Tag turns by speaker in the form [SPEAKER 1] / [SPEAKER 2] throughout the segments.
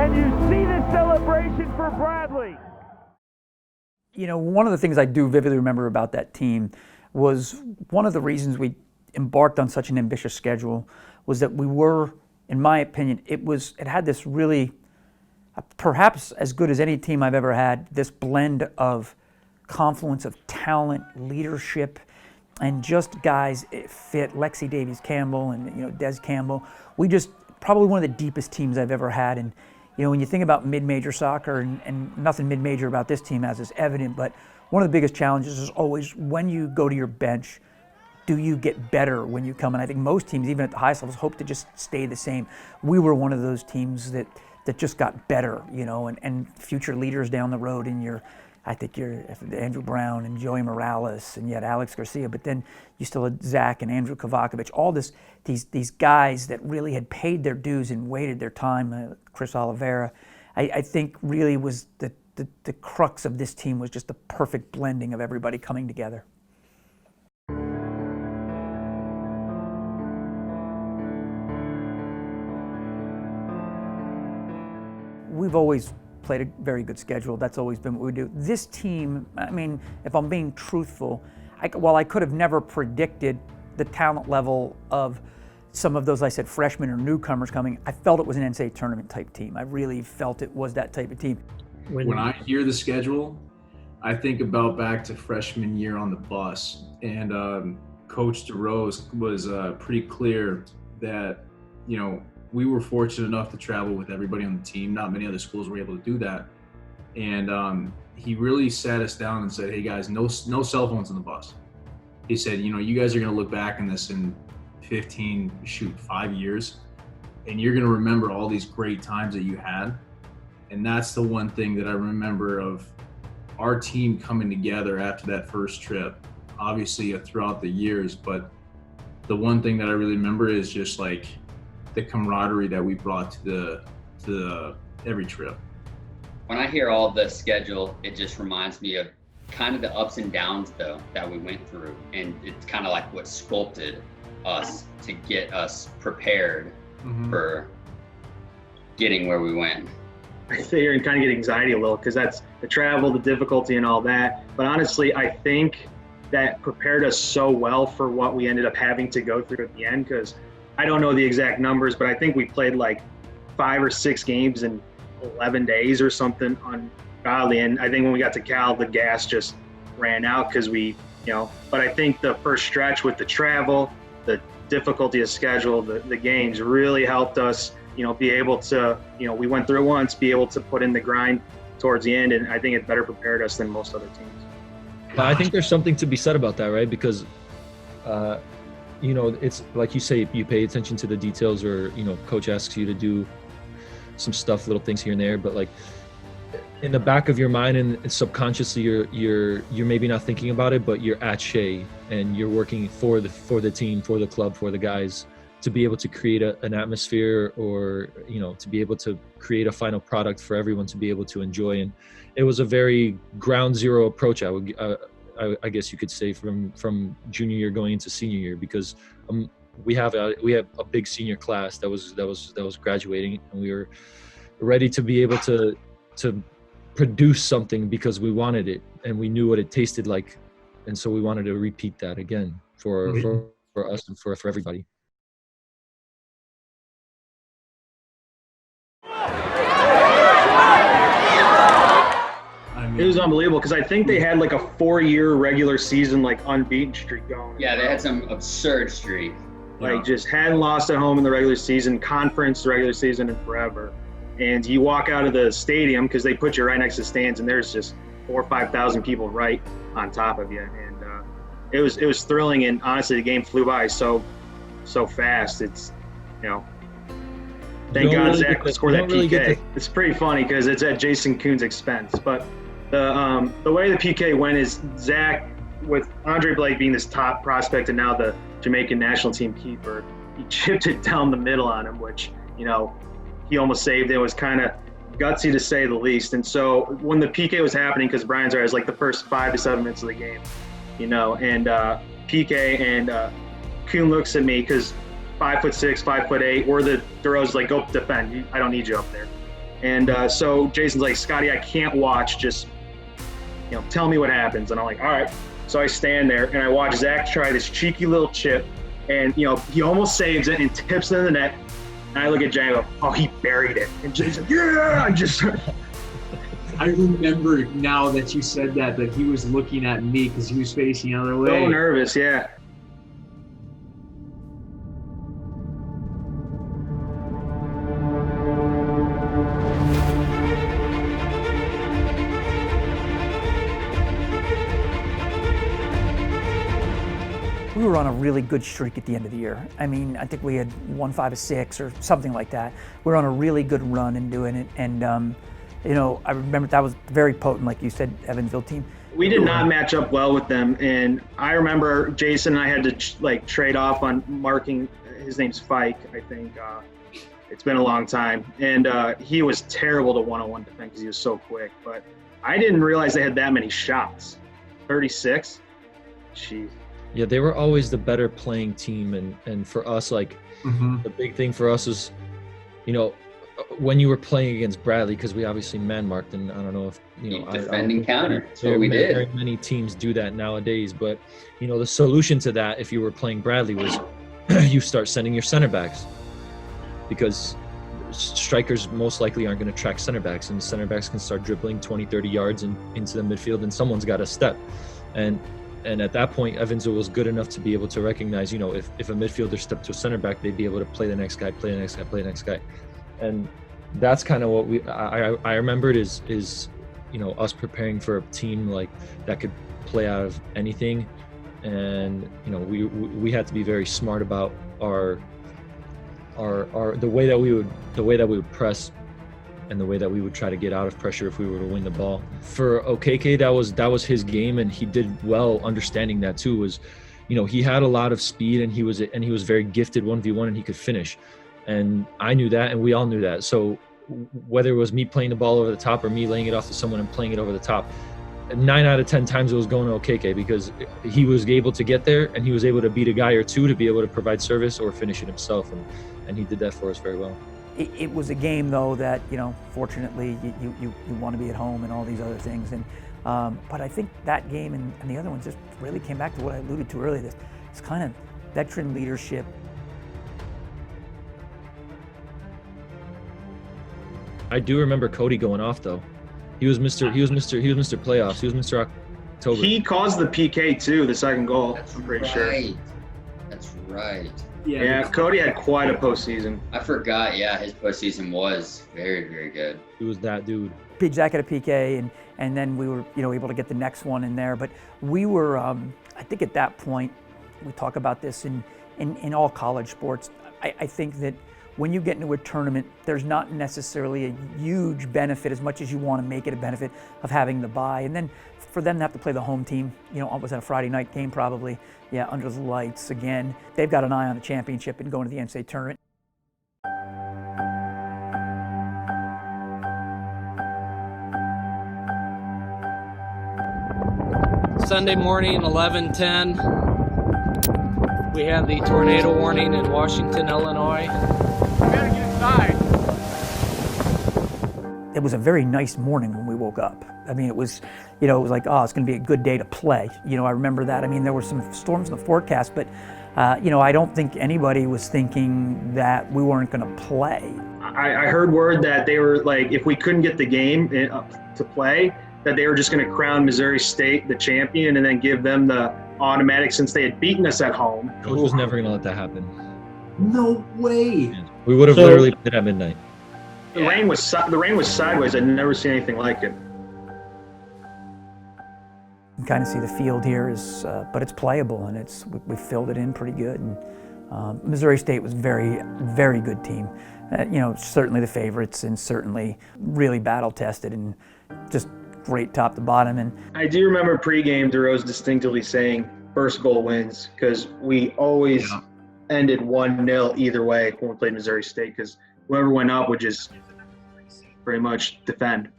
[SPEAKER 1] and you see the celebration for Bradley.
[SPEAKER 2] You know, one of the things I do vividly remember about that team was one of the reasons we embarked on such an ambitious schedule was that we were, in my opinion, it had this really, perhaps as good as any team I've ever had, this blend of confluence of talent, leadership, and just guys fit. Lexi Davies Campbell and Des Campbell. We just probably one of the deepest teams I've ever had. And when you think about mid-major soccer, and nothing mid-major about this team as is evident, but one of the biggest challenges is always when you go to your bench, do you get better when you come? And I think most teams, even at the highest levels, hope to just stay the same. We were one of those teams that just got better, and future leaders down the road I think you're Andrew Brown and Joey Morales, and you had Alex Garcia, but then you still had Zach and Andrew Kovacevic, all these guys that really had paid their dues and waited their time, Chris Oliveira. I think really was the crux of this team was just the perfect blending of everybody coming together. We've always played a very good schedule. That's always been what we do. This team, I mean, if I'm being truthful, while I could have never predicted the talent level of some of those, I said, freshmen or newcomers coming, I felt it was an NCAA tournament type team. I really felt it was that type of team.
[SPEAKER 3] When I hear the schedule, I think about back to freshman year on the bus, and Coach DeRose was pretty clear that, we were fortunate enough to travel with everybody on the team. Not many other schools were able to do that. And he really sat us down and said, hey guys, no cell phones on the bus. He said, you guys are gonna look back on this in 5 years, and you're gonna remember all these great times that you had. And that's the one thing that I remember of our team coming together after that first trip, obviously throughout the years, but the one thing that I really remember is just like the camaraderie that we brought to every trip.
[SPEAKER 4] When I hear all the schedule, it just reminds me of kind of the ups and downs though that we went through, and it's kind of like what sculpted us to get us prepared for getting where we went.
[SPEAKER 5] I sit here and kind of get anxiety a little because that's the travel, the difficulty and all that. But honestly, I think that prepared us so well for what we ended up having to go through at the end, because I don't know the exact numbers, but I think we played like 5 or 6 games in 11 days or something ungodly. And I think when we got to Cal, the gas just ran out because but I think the first stretch with the travel, the difficulty of schedule, the games really helped us, be able to, we went through it once, be able to put in the grind towards the end. And I think it better prepared us than most other teams.
[SPEAKER 6] I think there's something to be said about that, right? Because, it's like you say, you pay attention to the details, or, coach asks you to do some stuff, little things here and there, but like in the back of your mind and subconsciously you're maybe not thinking about it, but you're at Shea and you're working for the team, for the club, for the guys, to be able to create an atmosphere, or, to be able to create a final product for everyone to be able to enjoy. And it was a very ground zero approach, I guess you could say, from junior year going into senior year, because we have a big senior class that was graduating, and we were ready to be able to produce something because we wanted it and we knew what it tasted like, and so we wanted to repeat that again for us and for everybody.
[SPEAKER 5] It was unbelievable because I think they had like a 4-year regular season, like unbeaten streak going.
[SPEAKER 4] Yeah, they had some absurd streak.
[SPEAKER 5] Like just hadn't lost at home in the regular season, conference regular season, in forever. And you walk out of the stadium because they put you right next to the stands, and there's just 4,000 or 5,000 people right on top of you. And it was thrilling. And honestly, the game flew by so fast. It's thank God Zach scored that PK. It's pretty funny because it's at Jason Kuhn's expense, but. The way the PK went is Zach, with Andre Blake being this top prospect and now the Jamaican national team keeper, he chipped it down the middle on him, which, he almost saved it. It was kind of gutsy to say the least. And so when the PK was happening, because Brian's right, it was like the first 5 to 7 minutes of the game, and PK and Kuhn looks at me because 5'6", 5'8", we're the DeRose, like, go defend. I don't need you up there. And so Jason's like, Scotty, I can't watch. Just, tell me what happens. And I'm like, all right. So I stand there and I watch Zach try this cheeky little chip, and he almost saves it and tips it in the net. And I look at Jay and go, oh, he buried it. And Jay's like, yeah, I just.
[SPEAKER 3] I remember now that you said that he was looking at me because he was facing the other way.
[SPEAKER 5] So nervous, yeah.
[SPEAKER 2] We were on a really good streak at the end of the year. I mean, I think we had won 5 of 6 or something like that. We were on a really good run in doing it. And, I remember that was very potent, like you said, Evansville team.
[SPEAKER 5] We did not match up well with them. And I remember Jason and I had to trade off on marking. His name's Fike, I think. It's been a long time. And he was terrible to one-on-one defend because he was so quick. But I didn't realize they had that many shots. 36? Jeez.
[SPEAKER 6] Yeah, they were always the better playing team, and for us, the big thing for us is, when you were playing against Bradley, because we obviously man marked, and I don't know if
[SPEAKER 4] defending counter. That's what we
[SPEAKER 6] did.
[SPEAKER 4] did.
[SPEAKER 6] Many teams do that nowadays, but the solution to that, if you were playing Bradley, was you start sending your center backs, because strikers most likely aren't going to track center backs, and center backs can start dribbling 20, 30 yards into the midfield, and someone's got to step, and at that point, Evansville was good enough to be able to recognize, if a midfielder stepped to a center back, they'd be able to play the next guy. And that's kind of what I remembered is us preparing for a team that could play out of anything. And, we had to be very smart about our the way that we would press, and the way that we would try to get out of pressure if we were to win the ball. For Okeke, that was his game, and he did well understanding that too. Was, he had a lot of speed, and he was very gifted 1v1, and he could finish. And I knew that, and we all knew that. So whether it was me playing the ball over the top or me laying it off to someone and playing it over the top, 9 out of 10 times it was going to Okeke, because he was able to get there, and he was able to beat a guy or two to be able to provide service or finish it himself, and he did that for us very well.
[SPEAKER 2] It was a game, though, that, fortunately, you want to be at home and all these other things. And but I think that game and the other ones just really came back to what I alluded to earlier, this kind of veteran leadership.
[SPEAKER 6] I do remember Cody going off, though. He was Mr. Playoffs. He was Mr. October.
[SPEAKER 5] He caused the PK, too, the second goal, I'm pretty sure.
[SPEAKER 4] That's right.
[SPEAKER 5] Yeah, Cody had quite a postseason.
[SPEAKER 4] I forgot. Yeah, his postseason was very, very good.
[SPEAKER 6] He was that dude.
[SPEAKER 2] Big Zach had a PK, and then we were able to get the next one in there. But we were, I think at that point, we talk about this in all college sports. I think that when you get into a tournament, there's not necessarily a huge benefit, as much as you want to make it a benefit, of having the bye. And then for them to have to play the home team, was that a Friday night game probably? Yeah, under the lights again. They've got an eye on a championship and going to the NCAA tournament.
[SPEAKER 7] Sunday morning, 11:10. We have the tornado warning in Washington, Illinois.
[SPEAKER 1] We gotta get inside.
[SPEAKER 2] It was a very nice morning when we woke up. I mean, it was like, oh, it's going to be a good day to play. I remember that. I mean, there were some storms in the forecast, but, I don't think anybody was thinking that we weren't going to play.
[SPEAKER 5] I heard word that they were like, if we couldn't get the game to play, that they were just going to crown Missouri State the champion and then give them the automatic, since they had beaten us at home.
[SPEAKER 6] Coach was never going to let that happen.
[SPEAKER 3] No way.
[SPEAKER 6] We would have literally played at midnight.
[SPEAKER 5] The rain was sideways. I'd never seen anything like it.
[SPEAKER 2] You can kind of see the field here but it's playable, and we filled it in pretty good. And Missouri State was very, very good team. Certainly the favorites, and certainly really battle tested, and just great top to bottom. And
[SPEAKER 5] I do remember pregame DeRose distinctly saying first goal wins, because we always ended 1-0 either way when we played Missouri State, because whoever went up would just pretty much defend.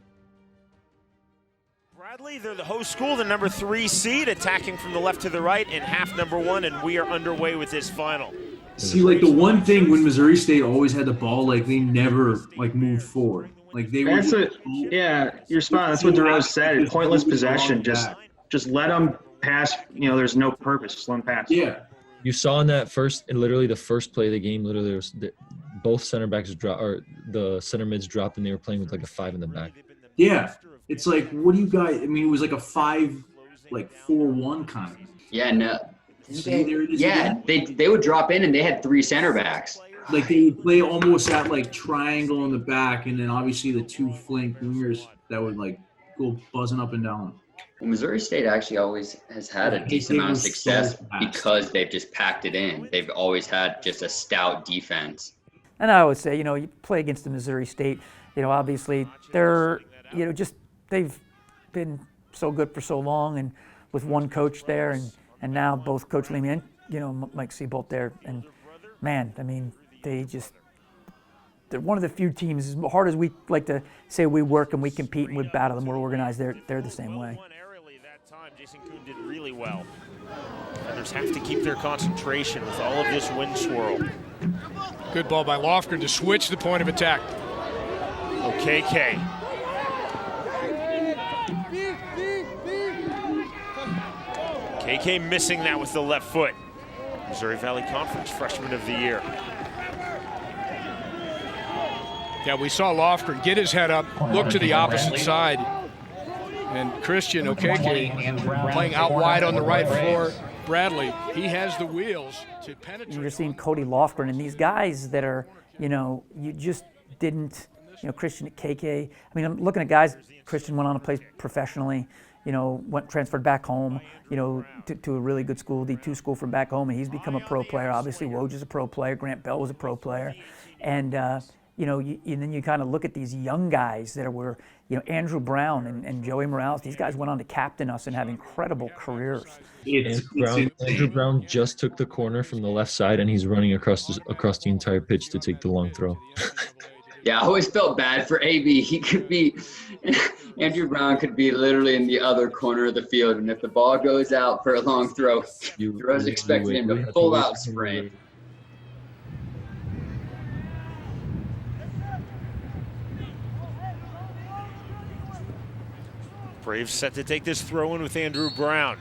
[SPEAKER 1] Bradley, they're the host school, the number 3 seed, attacking from the left to the right in half number 1, and we are underway with this final.
[SPEAKER 3] See, the one thing when Missouri State always had the ball, they never moved forward. Like they were.
[SPEAKER 5] You're spot on. That's what DeRose said. Pointless possession. Just let them pass. There's no purpose. Just let them pass.
[SPEAKER 3] Yeah.
[SPEAKER 6] You saw in that literally the first play of the game, literally both center backs dropped, or the center mids dropped, and they were playing with like a 5 in the back.
[SPEAKER 3] Yeah. It's like, what do you guys? I mean, it was like a 5-4-1 kind of.
[SPEAKER 4] Yeah, no.
[SPEAKER 3] They
[SPEAKER 4] They would drop in and they had 3 center backs.
[SPEAKER 3] like they would play almost that like triangle in the back, and then obviously the 2 flank wingers that would like go buzzing up and down.
[SPEAKER 4] Well, Missouri State actually always has had a decent amount of success because they've just packed it in. They've always had just a stout defense.
[SPEAKER 2] And I would say, you play against the Missouri State, obviously they're, they've been so good for so long, and with one coach there, and now both Coach Leamy and, Mike Seabolt there. And man, I mean, they're one of the few teams, as hard as we like to say we work and we compete and we battle and we're organized, they're the same way.
[SPEAKER 1] Jason Kuhn did really well. Others have to keep their concentration with all of this wind swirl.
[SPEAKER 8] Good ball by Lofgren to switch the point of attack.
[SPEAKER 1] KK. KK missing that with the left foot. Missouri Valley Conference Freshman of the Year.
[SPEAKER 8] Yeah, we saw Lofgren get his head up, look to the opposite side. And Christian Okeke playing out wide on the right floor. Bradley, he has the wheels to penetrate.
[SPEAKER 2] You're seeing Cody Lofgren and these guys that are, you just didn't, Christian at KK. I mean, I'm looking at guys, Christian went on to play professionally, transferred back home, to a really good school, D2 school from back home, and he's become a pro player. Obviously, Woj is a pro player, Grant Bell was a pro player. And, and then you kind of look at these young guys that were, Andrew Brown and Joey Morales. These guys went on to captain us and have incredible careers.
[SPEAKER 6] Andrew Brown just took the corner from the left side, and he's running across the entire pitch to take the long throw.
[SPEAKER 4] Yeah, I always felt bad for AB. Andrew Brown could be literally in the other corner of the field, and if the ball goes out for a long throw, DeRose expected him to full out sprint.
[SPEAKER 1] Braves set to take this throw in with Andrew Brown.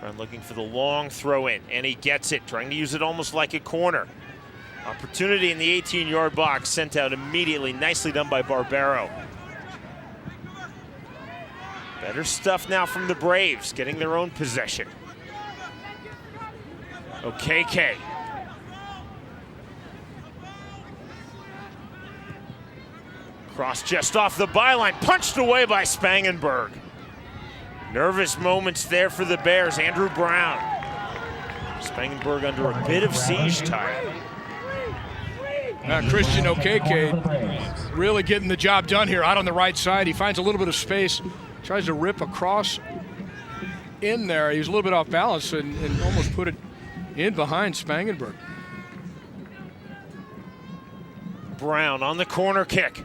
[SPEAKER 1] Brown looking for the long throw in, and he gets it, trying to use it almost like a corner. Opportunity in the 18-yard box, sent out immediately. Nicely done by Barbero. Better stuff now from the Braves, getting their own possession. KK. Cross just off the byline, punched away by Spangenberg. Nervous moments there for the Bears. Andrew Brown. Spangenberg under a bit of siege time.
[SPEAKER 8] Christian Okeke really getting the job done here out on the right side. He finds a little bit of space, tries to rip across in there. He was a little bit off balance and almost put it in behind Spangenberg.
[SPEAKER 1] Brown on the corner kick.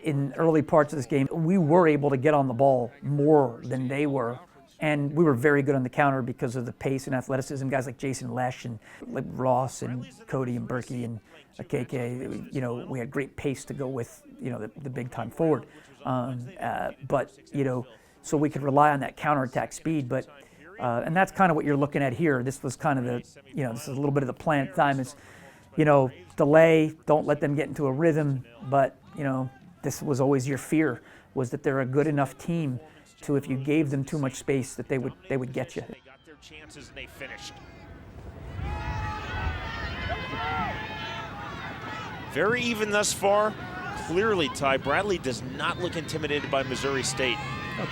[SPEAKER 2] In early parts of this game, we were able to get on the ball more than they were. And we were very good on the counter because of the pace and athleticism. Guys like Jason Lesh and like Ross and Cody and Berkey and KK, we had great pace to go with, the big time forward. But, so we could rely on that counterattack speed. But, and that's kind of what you're looking at here. This was kind of the, this is a little bit of the plan at the time is, delay, don't let them get into a rhythm. But, this was always your fear, was that they're a good enough team to, if you gave them too much space, that they would get you.
[SPEAKER 1] They got their chances and they finished. Very even thus far. Clearly, Ty, Bradley does not look intimidated by Missouri State.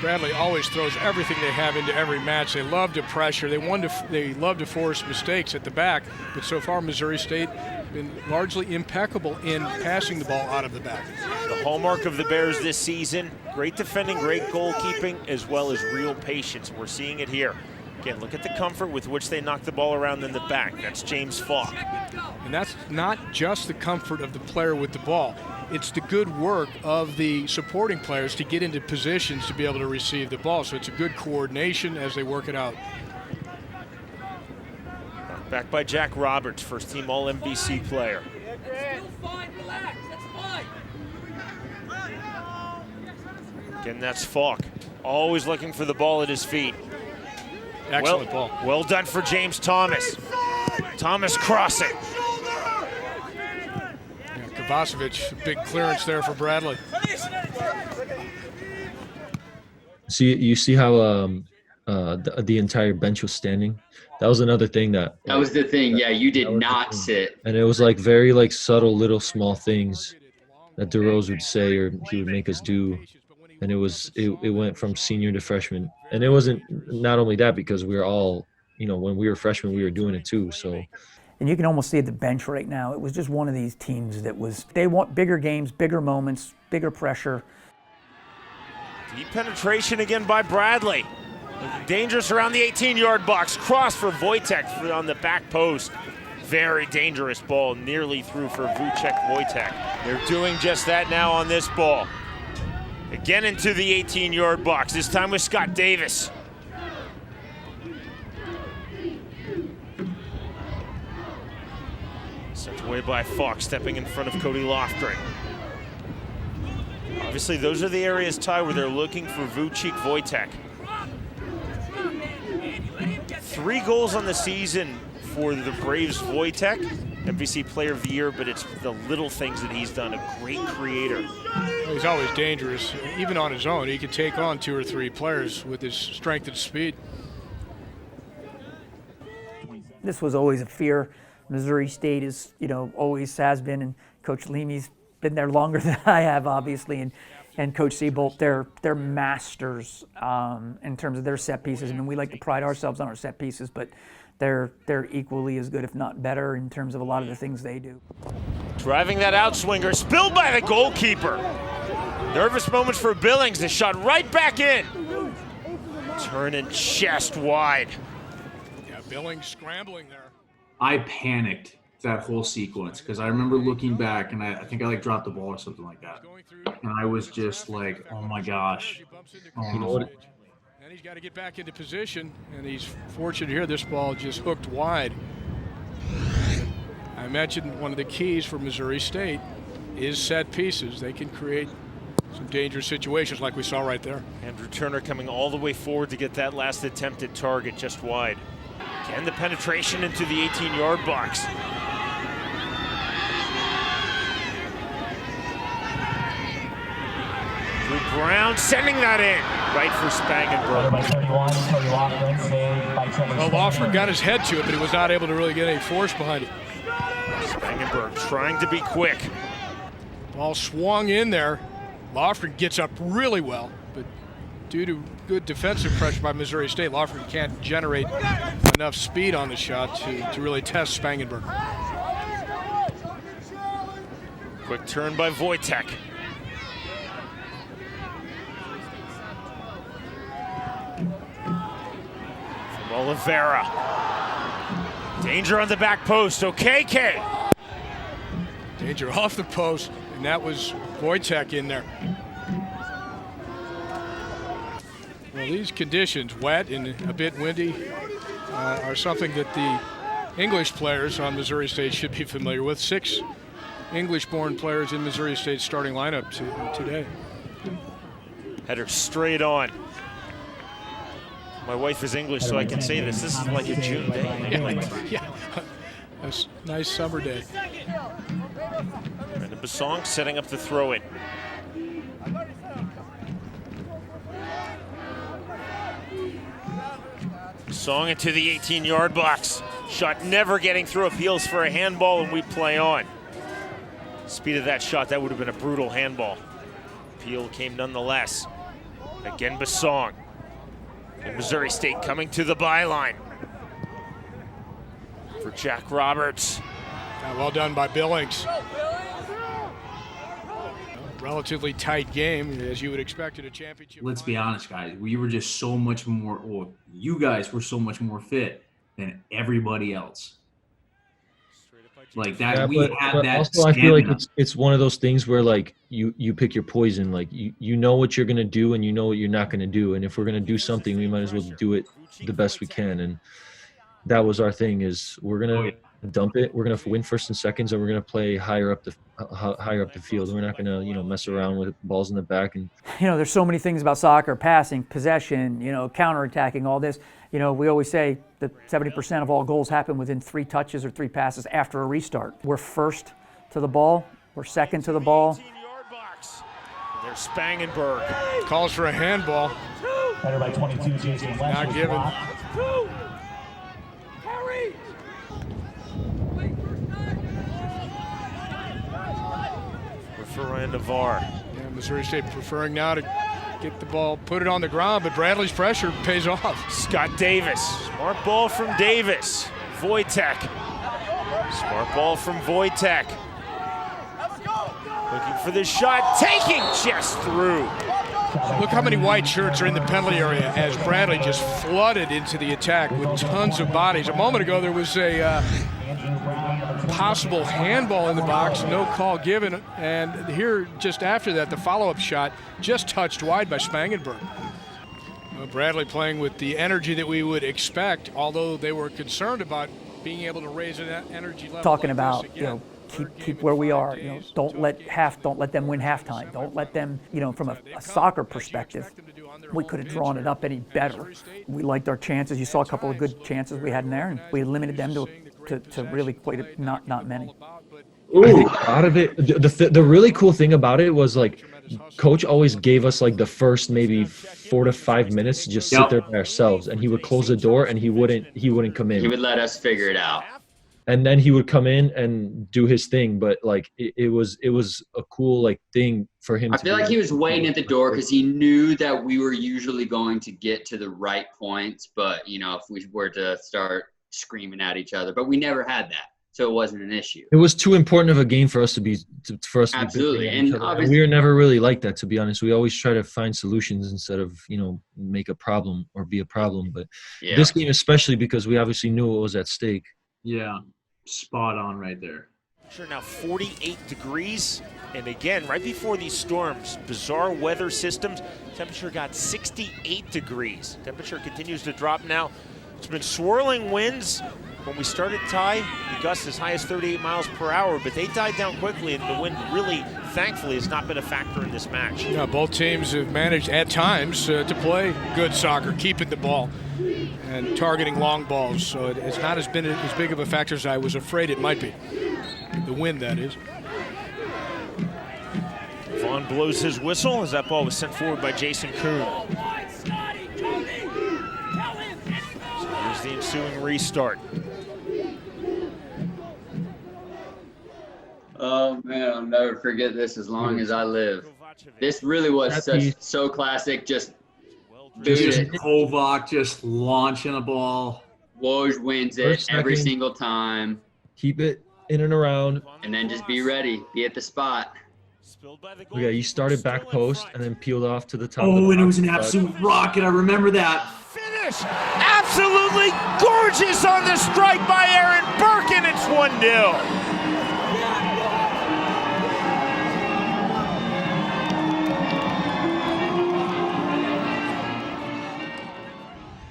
[SPEAKER 8] Bradley always throws everything they have into every match. They love to pressure. They love to force mistakes at the back. But so far, Missouri State been largely impeccable in passing the ball out of the back.
[SPEAKER 1] The hallmark of the Bears this season, great defending, great goalkeeping, as well as real patience. We're seeing it here. Again, look at the comfort with which they knock the ball around in the back. That's James Falk.
[SPEAKER 8] And that's not just the comfort of the player with the ball. It's the good work of the supporting players to get into positions to be able to receive the ball. So it's a good coordination as they work it out.
[SPEAKER 1] Back by Jack Roberts, first team All-MVC player. Again, that's Falk. Always looking for the ball at his feet.
[SPEAKER 8] Excellent ball.
[SPEAKER 1] Well done for James Thomas. Thomas crossing.
[SPEAKER 8] Yeah, Kovacevic, big clearance there for Bradley.
[SPEAKER 6] You see how the entire bench was standing? That was another thing that
[SPEAKER 4] was the thing. Yeah, you did not sit.
[SPEAKER 6] And it was like very like subtle little small things that DeRose would say or he would make us do. And it went from senior to freshman. And it wasn't not only that, because we were all, when we were freshmen, we were doing it too. So.
[SPEAKER 2] And you can almost see the bench right now. It was just one of these teams they want bigger games, bigger moments, bigger pressure.
[SPEAKER 1] Deep penetration again by Bradley. Dangerous around the 18-yard box. Cross for Wojtek on the back post. Very dangerous ball, nearly through for Wojtek. They're doing just that now on this ball. Again into the 18-yard box, this time with Scott Davis. Sent away by Fox, stepping in front of Cody Lofgren. Obviously, those are the areas, Ty, where they're looking for Wojtek. 3 goals on the season for the Braves' Wojtek. MVC Player of the Year, but it's the little things that he's done. A great creator.
[SPEAKER 8] He's always dangerous. Even on his own, he can take on 2 or 3 players with his strength and speed.
[SPEAKER 2] This was always a fear. Missouri State is, always has been, and Coach Leamy's been there longer than I have, obviously, and Coach Seabolt. They're masters in terms of their set pieces. I mean, we like to pride ourselves on our set pieces, but they're equally as good, if not better, in terms of a lot of the things they do.
[SPEAKER 1] Driving that outswinger, spilled by the goalkeeper. Nervous moments for Billings. The shot right back in. Turning chest wide.
[SPEAKER 8] Yeah, Billings scrambling there.
[SPEAKER 3] I panicked that whole sequence because I remember looking back and I think I dropped the ball or something like that. And I was just like, oh my gosh.
[SPEAKER 8] And he's got to get back into position, and he's fortunate here. This ball just hooked wide. I mentioned one of the keys for Missouri State is set pieces. They can create some dangerous situations like we saw right there.
[SPEAKER 1] Andrew Turner coming all the way forward to get that last attempt at target just wide. Again, the penetration into the 18-yard box. Drew Brown sending that in, right for Spangenberg.
[SPEAKER 8] Well, Lofgren got his head to it, but he was not able to really get any force behind it.
[SPEAKER 1] Spangenberg trying to be quick.
[SPEAKER 8] Ball swung in there. Lofgren gets up really well, but due to good defensive pressure by Missouri State, Lofgren can't generate enough speed on the shot to really test Spangenberg.
[SPEAKER 1] Quick turn by Wojtek. From Oliveira. Danger on the back post, Okeke.
[SPEAKER 8] Danger off the post, and that was Wojtek in there. Well, these conditions, wet and a bit windy, are something that the English players on Missouri State should be familiar with. 6 English-born players in Missouri State's starting lineup today.
[SPEAKER 1] Header straight on. My wife is English, so I can say this. This is like a June day.
[SPEAKER 8] Yeah, a nice summer day.
[SPEAKER 1] Brandon Bassong setting up the throw-in. Bassong into the 18-yard box. Shot never getting through, appeals for a handball, and we play on. Speed of that shot, that would have been a brutal handball. Appeal came nonetheless. Again, Bassong. And Missouri State coming to the byline. For Jack Roberts.
[SPEAKER 8] Well done by Billings. Relatively tight game, as you would expect at a championship.
[SPEAKER 3] Let's be honest, guys. We were just so much more, or you guys were so much more fit than everybody else. Like that,
[SPEAKER 6] yeah,
[SPEAKER 3] we had that.
[SPEAKER 6] Also, I feel like it's one of those things where like you pick your poison. Like you know what you're gonna do and you know what you're not gonna do. And if we're gonna do something, we might as well do it the best we can. And that was our thing. Is we're gonna dump it. We're going to win first and seconds, and we're going to play higher up the field. We're not going to, mess around with balls in the back. And
[SPEAKER 2] there's so many things about soccer: passing, possession, counterattacking, all this. We always say that 70% of all goals happen within 3 touches or 3 passes after a restart. We're first to the ball. We're second to the ball.
[SPEAKER 1] There's Spangenberg.
[SPEAKER 8] Calls for a handball.
[SPEAKER 9] Better by 22, Jason.
[SPEAKER 8] Not given.
[SPEAKER 1] For Ryan Navarre.
[SPEAKER 8] Yeah, Missouri State preferring now to get the ball, put it on the ground, but Bradley's pressure pays off.
[SPEAKER 1] Scott Davis. Smart ball from Davis. Wojtek. Smart ball from Wojtek. Looking for the shot, taking just through.
[SPEAKER 8] Look how many white shirts are in the penalty area as Bradley just flooded into the attack with tons of bodies. A moment ago there was a possible handball in the box, no call given, and here just after that the follow-up shot just touched wide by Spangenberg. Bradley playing with the energy that we would expect, although they were concerned about being able to raise that energy level.
[SPEAKER 2] Talking about, keep where we are. Don't let them win halftime. Don't let them, from a soccer perspective, we could have drawn it up any better. We liked our chances. You saw a couple of good chances we had in there, and we limited them to really quite not many.
[SPEAKER 6] I think out of it, the really cool thing about it was like, Coach always gave us like the first maybe 4 to 5 minutes to just sit there by ourselves, and he would close the door and he wouldn't come in.
[SPEAKER 4] He would let us figure it out.
[SPEAKER 6] And then he would come in and do his thing, but like it was a cool like thing for him.
[SPEAKER 4] I feel like he was waiting at the door because he knew that we were usually going to get to the right points, but if we were to start screaming at each other, but we never had that, so it wasn't an issue.
[SPEAKER 6] It was too important of a game for us to be
[SPEAKER 4] absolutely,
[SPEAKER 6] and we were never really like that, to be honest. We always try to find solutions instead of make a problem or be a problem. But this game especially, because we obviously knew what was at stake.
[SPEAKER 3] Yeah, spot on right there.
[SPEAKER 1] Sure, now 48 degrees, and again, right before these storms, bizarre weather systems, temperature got 68 degrees. Temperature continues to drop now. It's been swirling winds. When we started, Ty, the gusts as high as 38 miles per hour, but they died down quickly, and the wind really, thankfully, has not been a factor in this match.
[SPEAKER 8] Yeah, both teams have managed at times to play good soccer, keeping the ball and targeting long balls, so it's not been as big of a factor as I was afraid it might be. The wind, that is.
[SPEAKER 1] Vaughn blows his whistle as that ball was sent forward by Jason Kuhn. So here's the ensuing restart.
[SPEAKER 4] Oh man, I'll never forget this as long as I live. This really was so classic. Just
[SPEAKER 3] Kovac just launching a ball.
[SPEAKER 4] Woj wins it every single time.
[SPEAKER 6] Keep it in and around.
[SPEAKER 4] And then just be ready. Be at the spot.
[SPEAKER 6] Yeah, you started back post and then peeled off to the top.
[SPEAKER 3] Oh, and it was an absolute rocket. I remember that.
[SPEAKER 1] Finish! Absolutely gorgeous on the strike by Aaron Burke, and it's 1-0.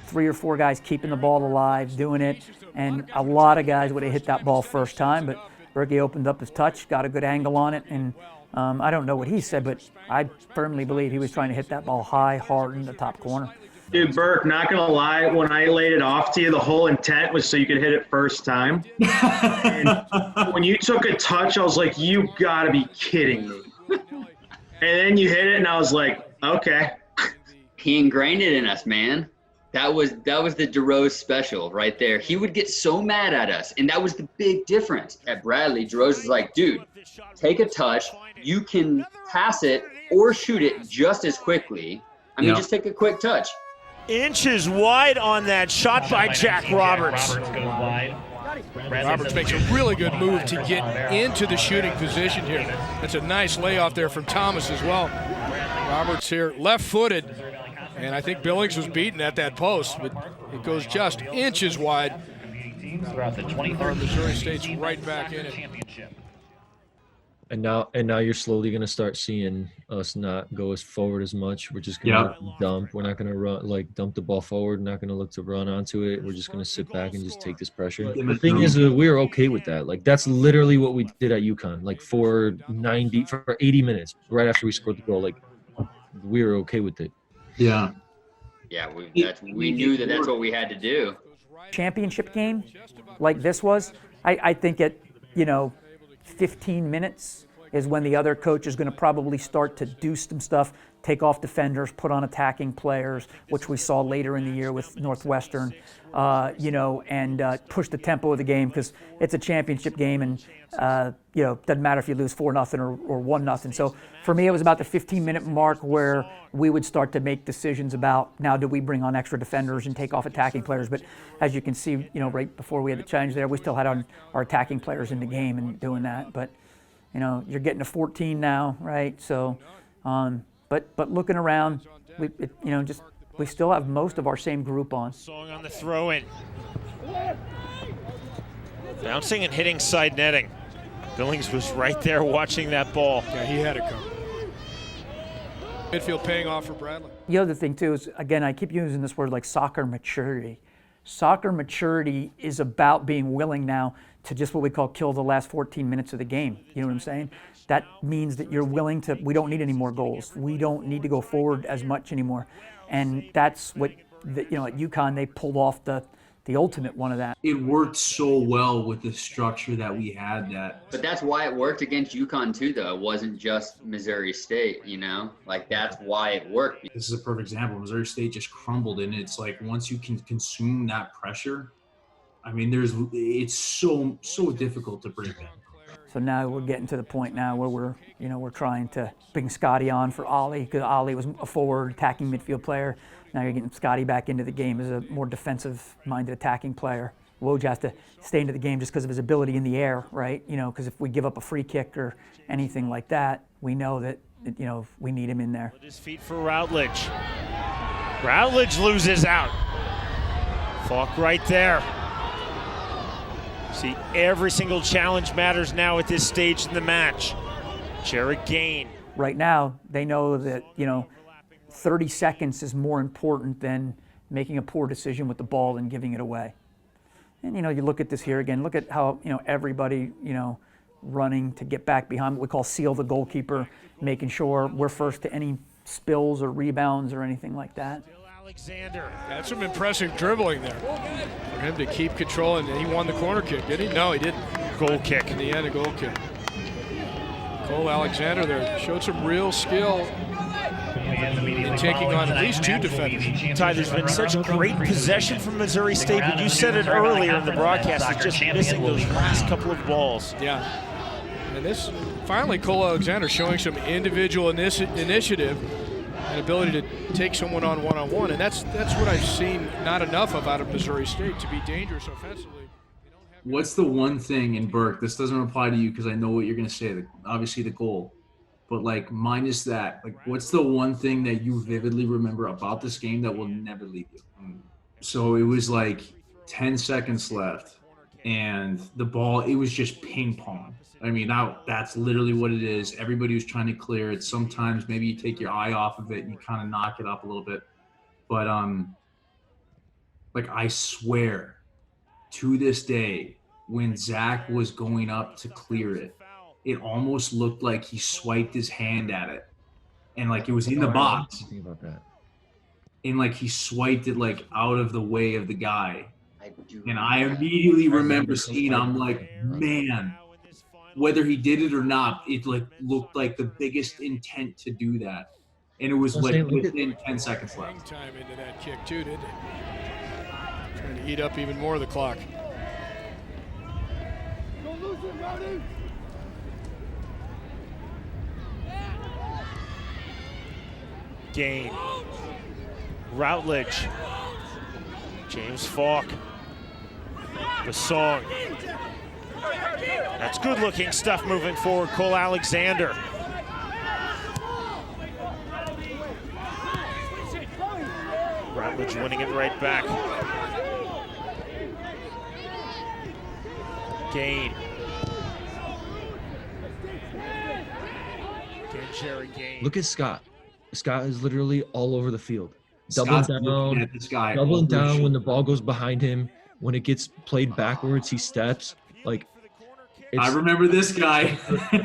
[SPEAKER 2] 3 or 4 guys keeping the ball alive, doing it, and a lot of guys would have hit that ball first time, but Berkey opened up his touch, got a good angle on it, and I don't know what he said, but I firmly believe he was trying to hit that ball high, hard in the top corner.
[SPEAKER 5] Dude, Burke, not going to lie, when I laid it off to you, the whole intent was so you could hit it first time. And when you took a touch, I was like, you got to be kidding me. And then you hit it, and I was like, okay.
[SPEAKER 4] He ingrained it in us, man. That was the DeRose special right there. He would get so mad at us, and that was the big difference. At Bradley, DeRose was like, dude, take a touch. You can pass it or shoot it just as quickly. I mean, just take a quick touch.
[SPEAKER 1] Inches wide on that shot by Jack Roberts.
[SPEAKER 8] Roberts makes a really good move to get into the shooting position here. That's a nice layoff there from Thomas as well. Roberts here, left-footed, and I think Billings was beaten at that post, but it goes just inches wide.
[SPEAKER 9] Throughout the 2013
[SPEAKER 8] Missouri State's right back in it.
[SPEAKER 9] Championship.
[SPEAKER 6] And now you're slowly gonna start seeing us not go as forward as much. We're just gonna dump. We're not gonna dump the ball forward. We're not gonna look to run onto it. We're just gonna sit back and just take this pressure. The thing is, we're okay with that. Like that's literally what we did at UConn. Like for 80 minutes, right after we scored the goal. Like we were okay with it.
[SPEAKER 3] Yeah.
[SPEAKER 4] Yeah, we knew that's what we had to do.
[SPEAKER 2] Championship game like this was, I think at 15 minutes is when the other coach is going to probably start to do some stuff, take off defenders, put on attacking players, which we saw later in the year with Northwestern, and push the tempo of the game because it's a championship game and, doesn't matter if you lose 4-0 or 1-0. So for me, it was about the 15-minute mark where we would start to make decisions about now do we bring on extra defenders and take off attacking players. But as you can see, right before we had the change there, we still had our attacking players in the game and doing that. But, you're getting to 14 now, right? So, but looking around, we still have most of our same group on.
[SPEAKER 1] Song on the throw-in. Bouncing and hitting side netting. Billings was right there watching that ball.
[SPEAKER 8] Yeah, he had it come. Midfield paying off for Bradley.
[SPEAKER 2] The other thing, too, is, again, I keep using this word like soccer maturity. Soccer maturity is about being willing now to just what we call kill the last 14 minutes of the game. You know what I'm saying? That means that you're willing to, we don't need any more goals. We don't need to go forward as much anymore. And that's what, at UConn, they pulled off the ultimate one of that.
[SPEAKER 3] It worked so well with the structure that we had that.
[SPEAKER 4] But that's why it worked against UConn too, though. It wasn't just Missouri State, Like that's why it worked.
[SPEAKER 3] This is a perfect example. Missouri State just crumbled, and it's like once you can consume that pressure, it's so difficult to break that.
[SPEAKER 2] So now we're getting to the point now where we're trying to bring Scotty on for Ollie because Ollie was a forward attacking midfield player. Now you're getting Scotty back into the game as a more defensive-minded attacking player. Woj has to stay into the game just because of his ability in the air, right? Because if we give up a free kick or anything like that, we know that we need him in there.
[SPEAKER 1] With his feet for Routledge. Routledge loses out. Falk right there. See, every single challenge matters now at this stage in the match. Jared Gain.
[SPEAKER 2] Right now, they know that, 30 seconds is more important than making a poor decision with the ball and giving it away. And, you look at this here again, look at how, everybody, running to get back behind what we call seal the goalkeeper, making sure we're first to any spills or rebounds or anything like that.
[SPEAKER 1] Alexander.
[SPEAKER 8] That's some impressive dribbling there for him to keep control, and he won the corner kick, did he? No, he didn't.
[SPEAKER 1] Goal kick.
[SPEAKER 8] In the end, a goal kick. Cole Alexander there showed some real skill in taking on at least two defenders.
[SPEAKER 1] Ty, there's been such great possession from Missouri State, but you said it earlier in the broadcast, it's just missing those last couple of balls.
[SPEAKER 8] Yeah. And this, finally, Cole Alexander showing some individual initiative and ability to take someone on one-on-one, and that's what I've seen not enough of out of Missouri State, to be dangerous offensively.
[SPEAKER 3] What's the one thing in Burke, this doesn't apply to you because I know what you're going to say, obviously the goal, but minus that, what's the one thing that you vividly remember about this game that will never leave you? So it was 10 seconds left, and the ball, it was just ping pong. That's literally what it is. Everybody was trying to clear it. Sometimes maybe you take your eye off of it and you kind of knock it up a little bit. But I swear to this day, when Zach was going up to clear it, it almost looked like he swiped his hand at it. And it was in the box.
[SPEAKER 6] Think about that.
[SPEAKER 3] And he swiped it out of the way of the guy. And I immediately remember seeing, I'm like, man, whether he did it or not, it looked like the biggest intent to do that. And it was within 10 seconds left.
[SPEAKER 8] Time into that kick too, didn't it? Trying to eat up even more of the clock.
[SPEAKER 1] Gain. Routledge. James Falk. The song. That's good-looking stuff moving forward. Cole Alexander. Routledge winning it right back. Gain. legendary game.
[SPEAKER 6] Look at Scott. Scott is literally all over the field.
[SPEAKER 3] Scott's looking at this guy
[SPEAKER 6] Doubling
[SPEAKER 3] over his
[SPEAKER 6] down when
[SPEAKER 3] shoulder.
[SPEAKER 6] the ball goes behind him. When it gets played backwards, he steps. Like,
[SPEAKER 3] I remember this guy.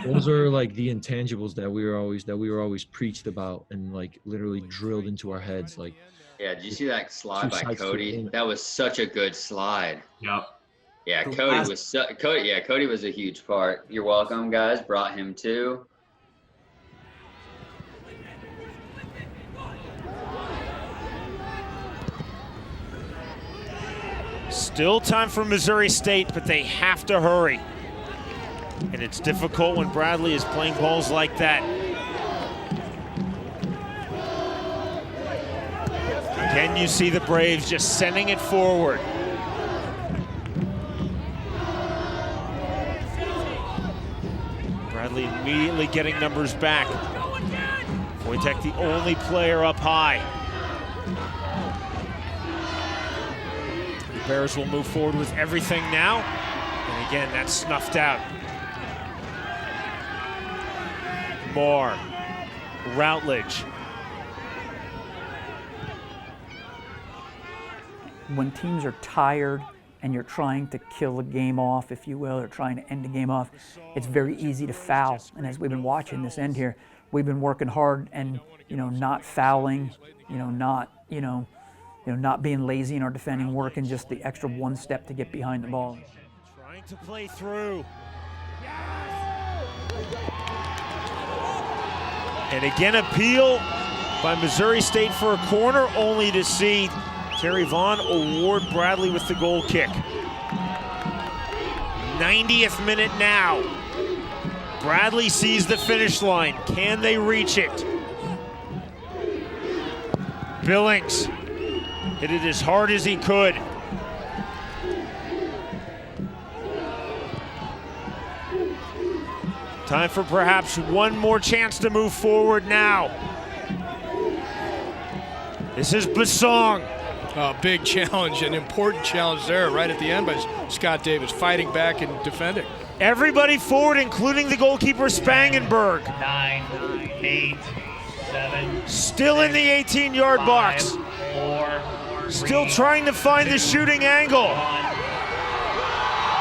[SPEAKER 6] those are like the intangibles that we were always preached about and like literally drilled into our heads. Like,
[SPEAKER 4] Yeah, did you see that slide by
[SPEAKER 6] sides to
[SPEAKER 4] Cody?
[SPEAKER 6] it.
[SPEAKER 4] That was such a good slide.
[SPEAKER 3] Yep.
[SPEAKER 4] Yeah,
[SPEAKER 3] The
[SPEAKER 4] Cody
[SPEAKER 3] last-
[SPEAKER 4] was Cody was a huge part. You're welcome, guys. Brought him too.
[SPEAKER 1] Still time for Missouri State, but they have to hurry. And it's difficult when Bradley is playing balls like that. Again, you see the Braves just sending it forward. Bradley immediately getting numbers back. Wojtek the only player up high. The Bears will move forward with everything now. And again, that's snuffed out. Moore, Routledge.
[SPEAKER 2] When teams are tired and you're trying to kill a game off, if you will, or trying to end a game off, it's very easy to foul. And as we've been watching this end here, we've been working hard and, not fouling, not being lazy in our defending work and just the extra one step to get behind the ball.
[SPEAKER 1] Trying to play through. And again, appeal by Missouri State for a corner, only to see Terry Vaughn award Bradley with the goal kick. 90th minute now. Bradley sees the finish line. Can they reach it? Billings hit it as hard as he could. Time for perhaps one more chance to move forward now. This is Basong.
[SPEAKER 8] A big challenge, an important challenge there right at the end by Scott Davis, fighting back and defending.
[SPEAKER 1] Everybody forward, including the goalkeeper Spangenberg.
[SPEAKER 9] 9, 8, 7.
[SPEAKER 1] Still in the 18-yard box.
[SPEAKER 9] 4.
[SPEAKER 1] Still trying to find the shooting angle.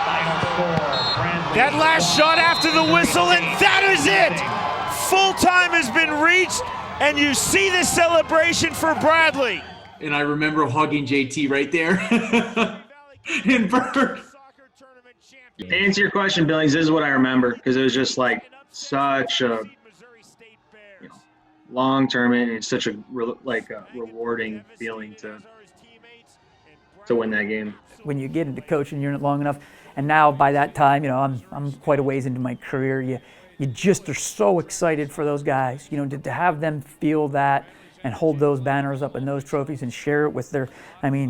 [SPEAKER 9] Final score.
[SPEAKER 1] That last shot after the whistle, and that is it. Full time has been reached, and you see the celebration for Bradley.
[SPEAKER 3] And I remember hugging JT right there in Berg.
[SPEAKER 5] To answer your question, Billings, this is what I remember because it was just like such a long term and it's such a rewarding feeling to win that game.
[SPEAKER 2] When you get into coaching, you're in it long enough, and now by that time, I'm quite a ways into my career. You just are so excited for those guys, to have them feel that and hold those banners up and those trophies and share it with the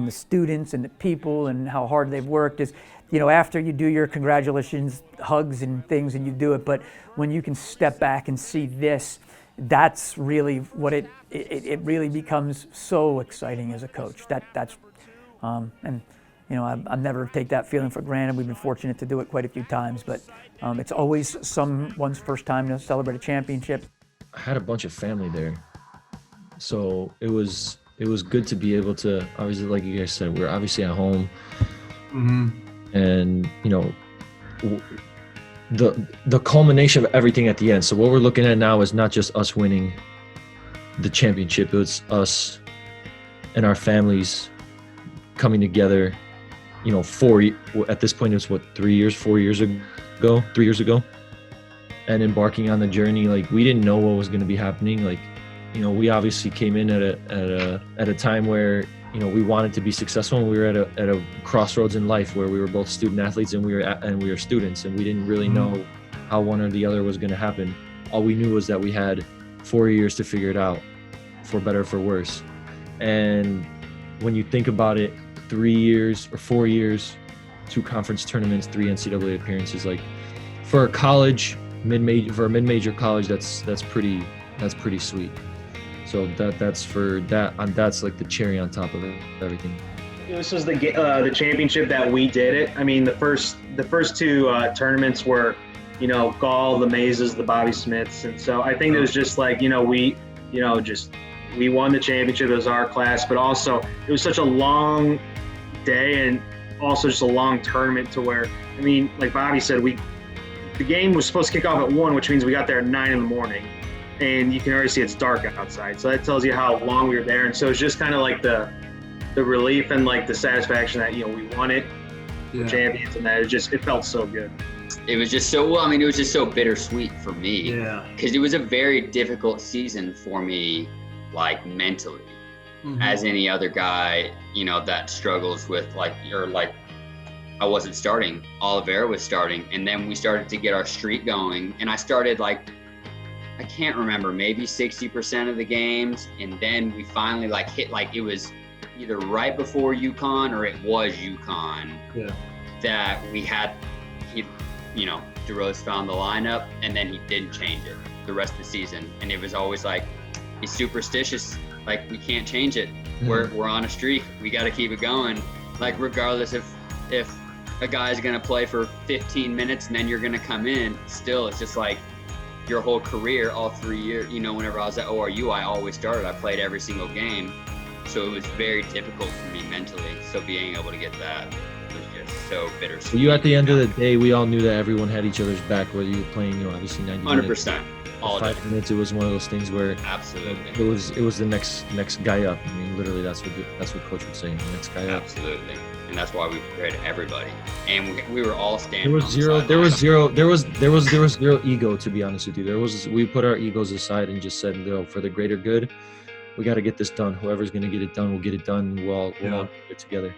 [SPEAKER 2] students and the people and how hard they've worked is, after you do your congratulations, hugs and things and you do it, but when you can step back and see this, that's really what it really becomes so exciting as a coach. I'll never take that feeling for granted. We've been fortunate to do it quite a few times, but it's always someone's first time to celebrate a championship.
[SPEAKER 6] I had a bunch of family there. So it was good to be able to, obviously, like you guys said, we're obviously at home.
[SPEAKER 3] Mm-hmm.
[SPEAKER 6] And, the culmination of everything at the end. So what we're looking at now is not just us winning the championship. It's us and our families coming together, at this point, it's 4 years ago, and embarking on the journey. Like, we didn't know what was going to be happening. Like, we obviously came in at a time where, we wanted to be successful, and we were at a crossroads in life where we were both student athletes and we were students, and we didn't really know how one or the other was going to happen. All we knew was that we had 4 years to figure it out, for better or for worse. And when you think about it, 3 years or 4 years, 2 conference tournaments, 3 NCAA appearances, like for a college, mid-major college, that's pretty sweet. So that's like the cherry on top of everything.
[SPEAKER 5] This was the championship that we did it. I mean, the first 2 tournaments were, Gall, the Mazes, the Bobby Smiths. And so I think it was just like, we won the championship. It was our class, but also it was such a long day and also just a long tournament to where, like Bobby said, the game was supposed to kick off at 1, which means we got there at 9 in the morning, and you can already see it's dark outside. So that tells you how long we were there. And so it's just kind of like the relief and like the satisfaction that, we won it, champions, and that it felt so good.
[SPEAKER 4] It was just so, it was just so bittersweet for me.
[SPEAKER 3] Yeah.
[SPEAKER 4] Because it was a very difficult season for me, like mentally, as any other guy, that struggles with I wasn't starting. Oliveira was starting, and then we started to get our streak going, and I started I can't remember, maybe 60% of the games, and then we finally hit it was either right before UConn or it was UConn that we had DeRose found the lineup, and then he didn't change it the rest of the season, and it was always he's superstitious. We can't change it. We're on a streak. We got to keep it going. Regardless if a guy's gonna play for 15 minutes and then you're gonna come in, still it's just your whole career, all 3 years. Whenever I was at ORU, I always started. I played every single game, so it was very difficult for me mentally. So being able to get that was just so bittersweet.
[SPEAKER 6] You at the end of the day, we all knew that everyone had each other's back, whether you were playing, obviously 90 minutes.
[SPEAKER 4] 100%. All
[SPEAKER 6] 5 minutes, it was one of those things where
[SPEAKER 4] absolutely
[SPEAKER 6] it was the next guy up. Literally, that's what Coach would say. The next guy up.
[SPEAKER 4] Absolutely, and that's why we prepared everybody, and we were all standing.
[SPEAKER 6] There was zero ego, to be honest with you. We put our egos aside and just said, for the greater good, we got to get this done. Whoever's going to get it done will get it done. We'll all get together.